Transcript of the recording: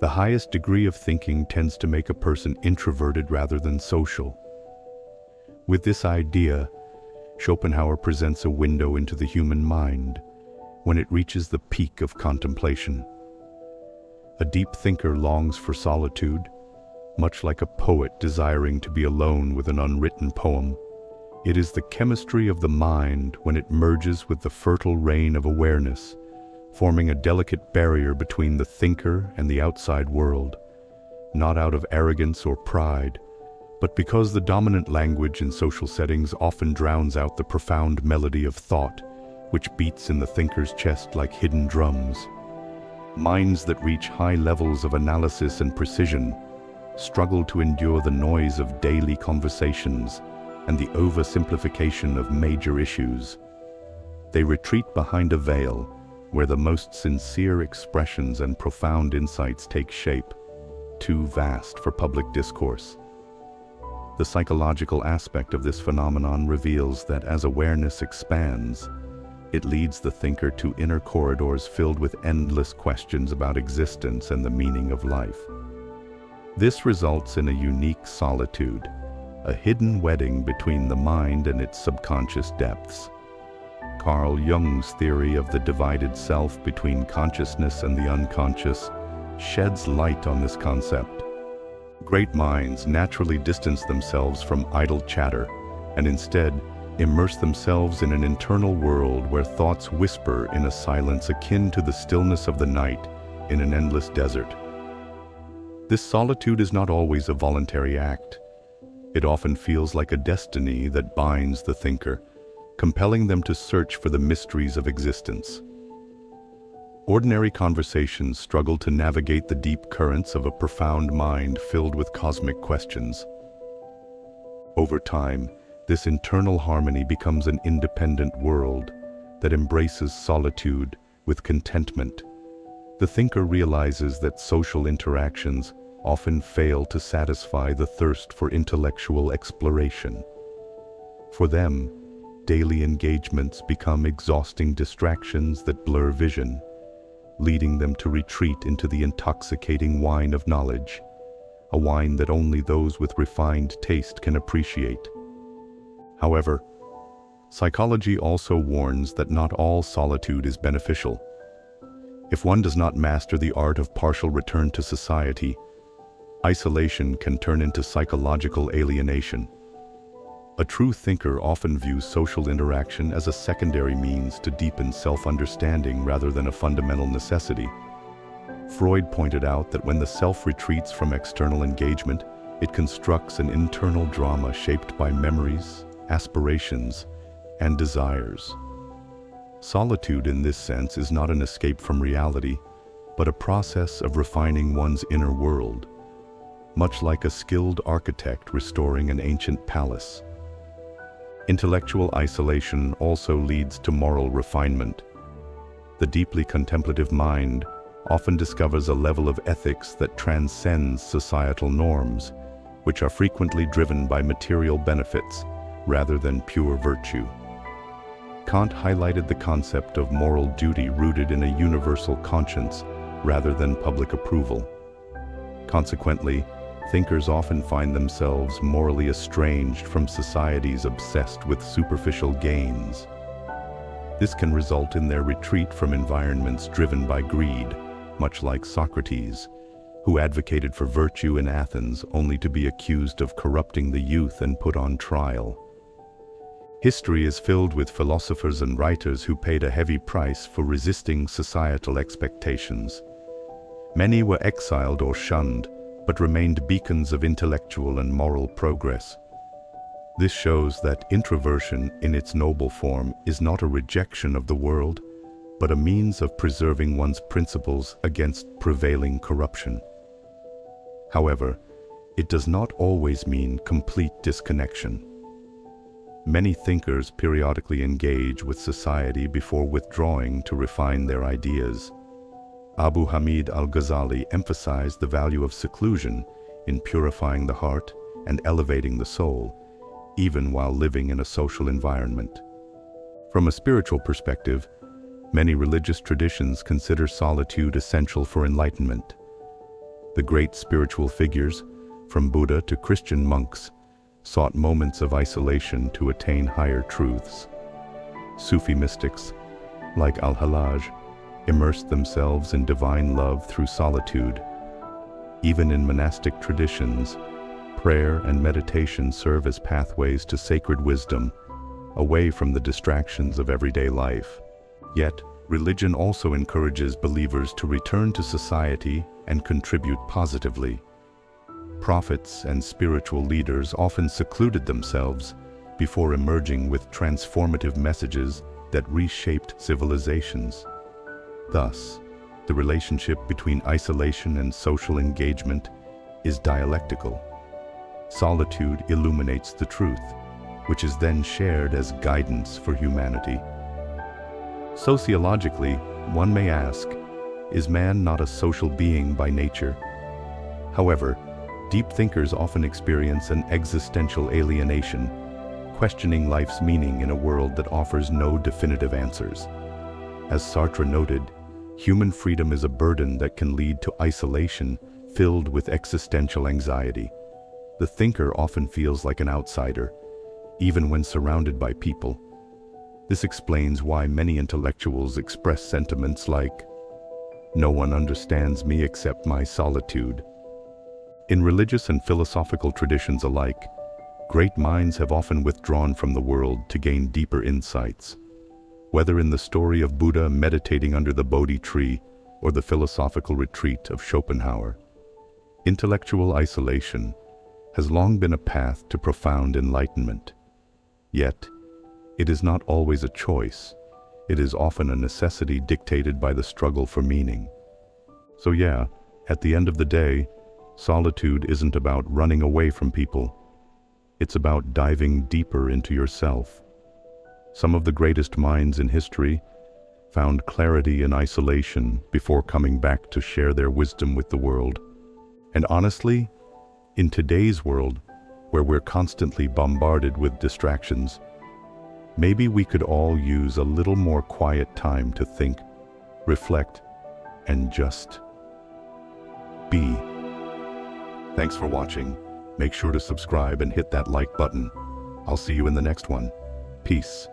The highest degree of thinking tends to make a person introverted rather than social. With this idea, Schopenhauer presents a window into the human mind when it reaches the peak of contemplation. A deep thinker longs for solitude, much like a poet desiring to be alone with an unwritten poem. It is the chemistry of the mind when it merges with the fertile rain of awareness, forming a delicate barrier between the thinker and the outside world, not out of arrogance or pride, but because the dominant language in social settings often drowns out the profound melody of thought, which beats in the thinker's chest like hidden drums. Minds that reach high levels of analysis and precision struggle to endure the noise of daily conversations and the oversimplification of major issues. They retreat behind a veil where the most sincere expressions and profound insights take shape, too vast for public discourse. The psychological aspect of this phenomenon reveals that as awareness expands, it leads the thinker to inner corridors filled with endless questions about existence and the meaning of life. This results in a unique solitude, a hidden wedding between the mind and its subconscious depths. Carl Jung's theory of the divided self between consciousness and the unconscious sheds light on this concept. Great minds naturally distance themselves from idle chatter and instead immerse themselves in an internal world where thoughts whisper in a silence akin to the stillness of the night in an endless desert. This solitude is not always a voluntary act. It often feels like a destiny that binds the thinker, compelling them to search for the mysteries of existence. Ordinary conversations struggle to navigate the deep currents of a profound mind filled with cosmic questions. Over time, this internal harmony becomes an independent world that embraces solitude with contentment. The thinker realizes that social interactions often fail to satisfy the thirst for intellectual exploration. For them, daily engagements become exhausting distractions that blur vision, leading them to retreat into the intoxicating wine of knowledge, a wine that only those with refined taste can appreciate. However, psychology also warns that not all solitude is beneficial. If one does not master the art of partial return to society, isolation can turn into psychological alienation. A true thinker often views social interaction as a secondary means to deepen self-understanding rather than a fundamental necessity. Freud pointed out that when the self retreats from external engagement, it constructs an internal drama shaped by memories, aspirations, and desires. Solitude in this sense is not an escape from reality, but a process of refining one's inner world, much like a skilled architect restoring an ancient palace. Intellectual isolation also leads to moral refinement. The deeply contemplative mind often discovers a level of ethics that transcends societal norms, which are frequently driven by material benefits rather than pure virtue. Kant highlighted the concept of moral duty rooted in a universal conscience rather than public approval. Consequently, thinkers often find themselves morally estranged from societies obsessed with superficial gains. This can result in their retreat from environments driven by greed, much like Socrates, who advocated for virtue in Athens only to be accused of corrupting the youth and put on trial. History is filled with philosophers and writers who paid a heavy price for resisting societal expectations. Many were exiled or shunned, but remained beacons of intellectual and moral progress. This shows that introversion in its noble form is not a rejection of the world, but a means of preserving one's principles against prevailing corruption. However, it does not always mean complete disconnection. Many thinkers periodically engage with society before withdrawing to refine their ideas. Abu Hamid al-Ghazali emphasized the value of seclusion in purifying the heart and elevating the soul, even while living in a social environment. From a spiritual perspective, many religious traditions consider solitude essential for enlightenment. The great spiritual figures, from Buddha to Christian monks, sought moments of isolation to attain higher truths. Sufi mystics, like Al-Hallaj, immersed themselves in divine love through solitude. Even in monastic traditions, prayer and meditation serve as pathways to sacred wisdom, away from the distractions of everyday life. Yet, religion also encourages believers to return to society and contribute positively. Prophets and spiritual leaders often secluded themselves before emerging with transformative messages that reshaped civilizations. Thus, the relationship between isolation and social engagement is dialectical. Solitude illuminates the truth, which is then shared as guidance for humanity. Sociologically, one may ask, is man not a social being by nature? However, deep thinkers often experience an existential alienation, questioning life's meaning in a world that offers no definitive answers. As Sartre noted, human freedom is a burden that can lead to isolation filled with existential anxiety. The thinker often feels like an outsider, even when surrounded by people. This explains why many intellectuals express sentiments like, "No one understands me except my solitude." In religious and philosophical traditions alike, great minds have often withdrawn from the world to gain deeper insights. Whether in the story of Buddha meditating under the Bodhi tree or the philosophical retreat of Schopenhauer, intellectual isolation has long been a path to profound enlightenment. Yet, it is not always a choice. It is often a necessity dictated by the struggle for meaning. So yeah, at the end of the day, solitude isn't about running away from people. It's about diving deeper into yourself. Some of the greatest minds in history found clarity in isolation before coming back to share their wisdom with the world. And honestly, in today's world, where we're constantly bombarded with distractions, maybe we could all use a little more quiet time to think, reflect, and just be. Thanks for watching. Make sure to subscribe and hit that like button. I'll see you in the next one. Peace.